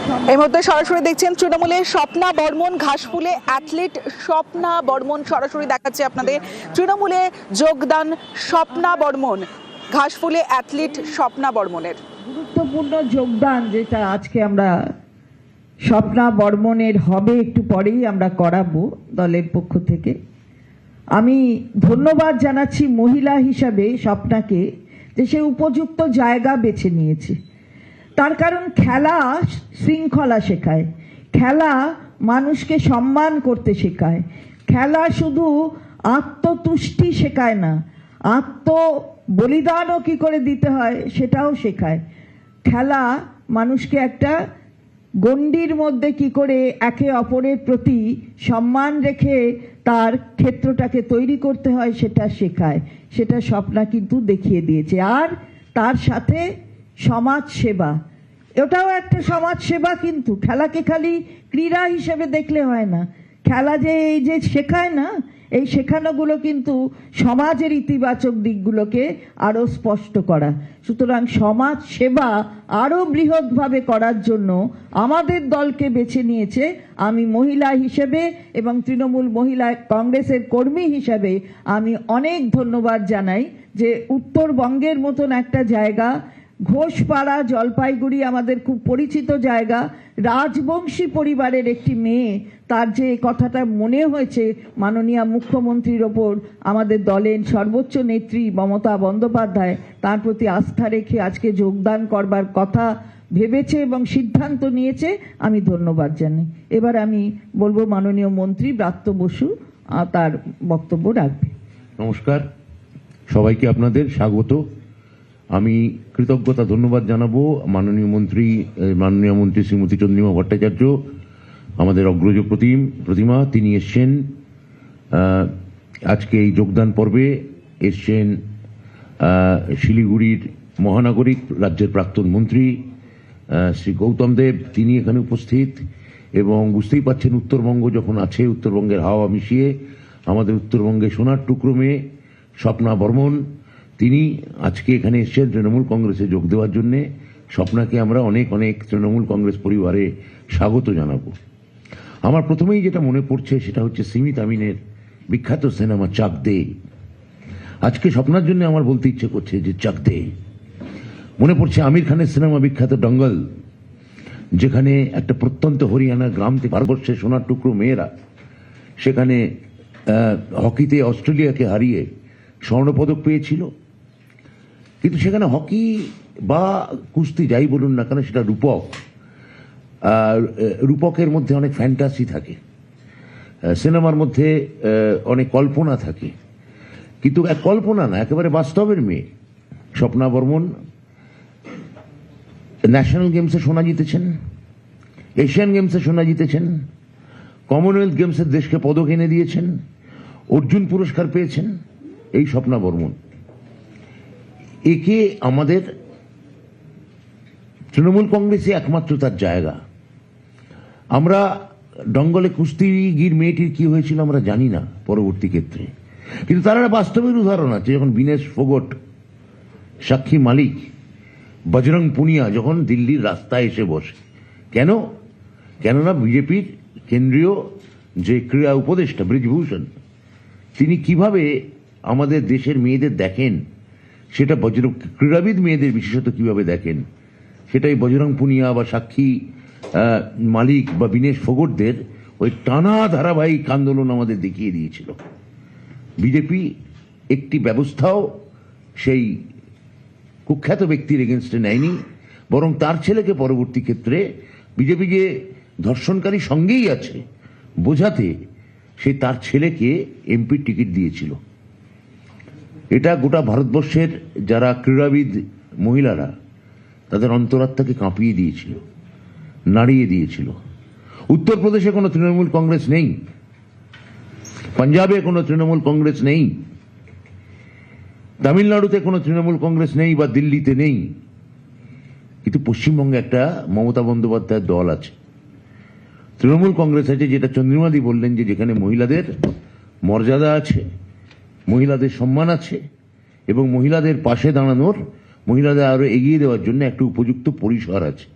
এই মুহূর্তে সরাসরি দেখছেন তৃণমূলের স্বপ্না বর্মন ঘাসফুলে অ্যাথলিট স্বপ্না বর্মন সরাসরি দেখাচ্ছে আপনাদের তৃণমূলে যোগদান স্বপ্না বর্মন ঘাসফুলে অ্যাথলিট স্বপ্না বর্মনের গুরুত্বপূর্ণ যোগদান যেটা আজকে আমরা স্বপ্না বর্মনের হবে একটু পরেই আমরা করাবো দলের পক্ষ থেকে। আমি ধন্যবাদ জানাচ্ছি মহিলা হিসাবে স্বপ্নাকে যে সে উপযুক্ত জায়গা বেছে নিয়েছে। তার কারণ খেলা শৃঙ্খলা শেখায়, খেলা মানুষকে সম্মান করতে শেখায়, খেলা শুধু আত্মতুষ্টি শেখায় না, আত্ম বলিদানও কী করে দিতে হয় সেটাও শেখায়। খেলা মানুষকে একটা গণ্ডির মধ্যে কি করে একে অপরের প্রতি সম্মান রেখে তার ক্ষেত্রটাকে তৈরি করতে হয় সেটা শেখায়। সেটা স্বপ্না কিন্তু দেখিয়ে দিয়েছে। আর তার সাথে সমাজ সেবা, এটাও একটা সমাজ সেবা। কিন্তু খেলাকে খালি ক্রীড়া হিসেবে দেখলে হয় না, খেলা যে এই যে শেখায় না, এই শেখানোগুলো কিন্তু সমাজের ইতিবাচক দিকগুলোকে আরও স্পষ্ট করা। সুতরাং সমাজ সেবা আরও বৃহৎভাবে করার জন্য আমাদের দলকে বেছে নিয়েছে। আমি মহিলা হিসেবে এবং তৃণমূল মহিলা কংগ্রেসের কর্মী হিসেবে আমি অনেক ধন্যবাদ জানাই যে উত্তরবঙ্গের মতন একটা জায়গা, ঘোষপাড়া জলপাইগুড়ি আমাদের খুব পরিচিত জায়গা, রাজবংশী পরিবারের একটি মেয়ে, তার যে কথাটা মনে হয়েছে মাননীয় মুখ্যমন্ত্রীর ওপর আমাদের দলের সর্বোচ্চ নেত্রী মমতা বন্দ্যোপাধ্যায় তার প্রতি আস্থা রেখে আজকে যোগদান করবার কথা ভেবেছে এবং সিদ্ধান্ত নিয়েছে, আমি ধন্যবাদ জানাই। এবার আমি বলবো মাননীয় মন্ত্রী ব্রাত্য বসু তার বক্তব্য রাখবে। নমস্কার সবাইকে, আপনাদের স্বাগত। আমি কৃতজ্ঞতা ধন্যবাদ জানাবো মাননীয় মন্ত্রী শ্রীমতী চন্দ্রিমা ভট্টাচার্য, আমাদের অগ্রজ প্রতিমা, তিনি এসছেন আজকে এই যোগদান পর্বে। এসছেন শিলিগুড়ির মহানাগরিক রাজ্যের প্রাক্তন মন্ত্রী শ্রী গৌতম দেব, তিনি এখানে উপস্থিত। এবং বুঝতেই পাচ্ছেন উত্তরবঙ্গ যখন আছে, উত্তরবঙ্গের হাওয়া মিশিয়ে আমাদের উত্তরবঙ্গে সোনার টুকরো মেয়ে স্বপ্না বর্মন, তিনি আজকে এখানে এসেছেন তৃণমূল কংগ্রেসে যোগ দেওয়ার জন্যে। স্বপ্নাকে আমরা অনেক অনেক তৃণমূল কংগ্রেস পরিবারে স্বাগত জানাবো। আমার প্রথমেই যেটা মনে পড়ছে সেটা হচ্ছে সিমিত আমিনের বিখ্যাত সিনেমা চাক দে। আজকে স্বপ্নার জন্য আমার বলতে ইচ্ছে করছে যে চাক দে। মনে পড়ছে আমির খানের সিনেমা বিখ্যাত দঙ্গল, যেখানে একটা প্রত্যন্ত হরিয়ানা গ্রাম থেকে ভারতবর্ষের সোনার টুকরো মেয়েরা সেখানে হকিতে অস্ট্রেলিয়াকে হারিয়ে স্বর্ণপদক পেয়েছিল। কিন্তু সেখানে হকি বা কুস্তি যাই বলুন না কেন, সেটা রূপক। রূপকের মধ্যে অনেক ফ্যান্টাসি থাকে, সিনেমার মধ্যে অনেক কল্পনা থাকে, কিন্তু এক কল্পনা না, একেবারে বাস্তবের মেয়ে স্বপ্না বর্মন ন্যাশনাল গেমসে সোনা জিতেছেন, এশিয়ান গেমসে সোনা জিতেছেন, কমনওয়েলথ গেমসের দেশকে পদক এনে দিয়েছেন, অর্জুন পুরস্কার পেয়েছেন এই স্বপ্না বর্মন। একে আমাদের তৃণমূল কংগ্রেসে একমাত্র তার জায়গা। আমরা ডঙ্গলে কুস্তিগির মেয়েটির কি হয়েছিল আমরা জানি না পরবর্তী ক্ষেত্রে, কিন্তু তার একটা বাস্তবের উদাহরণ আছে। যখন বিনেশ ফোগট, সাক্ষী মালিক, বজরং পুনিয়া যখন দিল্লির রাস্তায় এসে বসে, কেননা বিজেপির কেন্দ্রীয় যে ক্রীড়া উপদেষ্টা ব্রিজভূষণ, তিনি কিভাবে আমাদের দেশের মেয়েদের দেখেন, সেটা ক্রীড়াবিদ মেয়েদের বিশেষত কিভাবে দেখেন, সেটাই বজরং পুনিয়া বা সাক্ষী মালিক বা বিনেশ ফোগটদের ওই টানা ধারাবাহিক আন্দোলন আমাদের দেখিয়ে দিয়েছিল। বিজেপি একটি ব্যবস্থাও সেই কুখ্যাত ব্যক্তির এগেনস্টে নেয়নি, বরং তার ছেলেকে পরবর্তী ক্ষেত্রে বিজেপি যে ধর্ষণকারী সঙ্গেই আছে বোঝাতে সে তার ছেলেকে এমপির টিকিট দিয়েছিল। এটা গোটা ভারতবর্ষের যারা ক্রীড়াবিদ মহিলারা তাদের অন্তরাত্মাকে কাঁপিয়ে দিয়েছিল, নাড়িয়ে দিয়েছিল। উত্তরপ্রদেশে কোনো তৃণমূল কংগ্রেস নেই, পাঞ্জাবে কোনো তৃণমূল কংগ্রেস নেই, তামিলনাড়ুতে কোনো তৃণমূল কংগ্রেস নেই বা দিল্লিতে নেই, কিন্তু পশ্চিমবঙ্গে একটা মমতা বন্দ্যোপাধ্যায়ের দল আছে, তৃণমূল কংগ্রেস আছে, যেটা চন্দ্রিমাদি বললেন যে যেখানে মহিলাদের মর্যাদা আছে, মহিলাদের সম্মান আছে এবং মহিলাদের পাশে দাঁড়ানোর, মহিলাদের আরো এগিয়ে দেওয়ার জন্য একটা উপযুক্ত পরিসর আছে।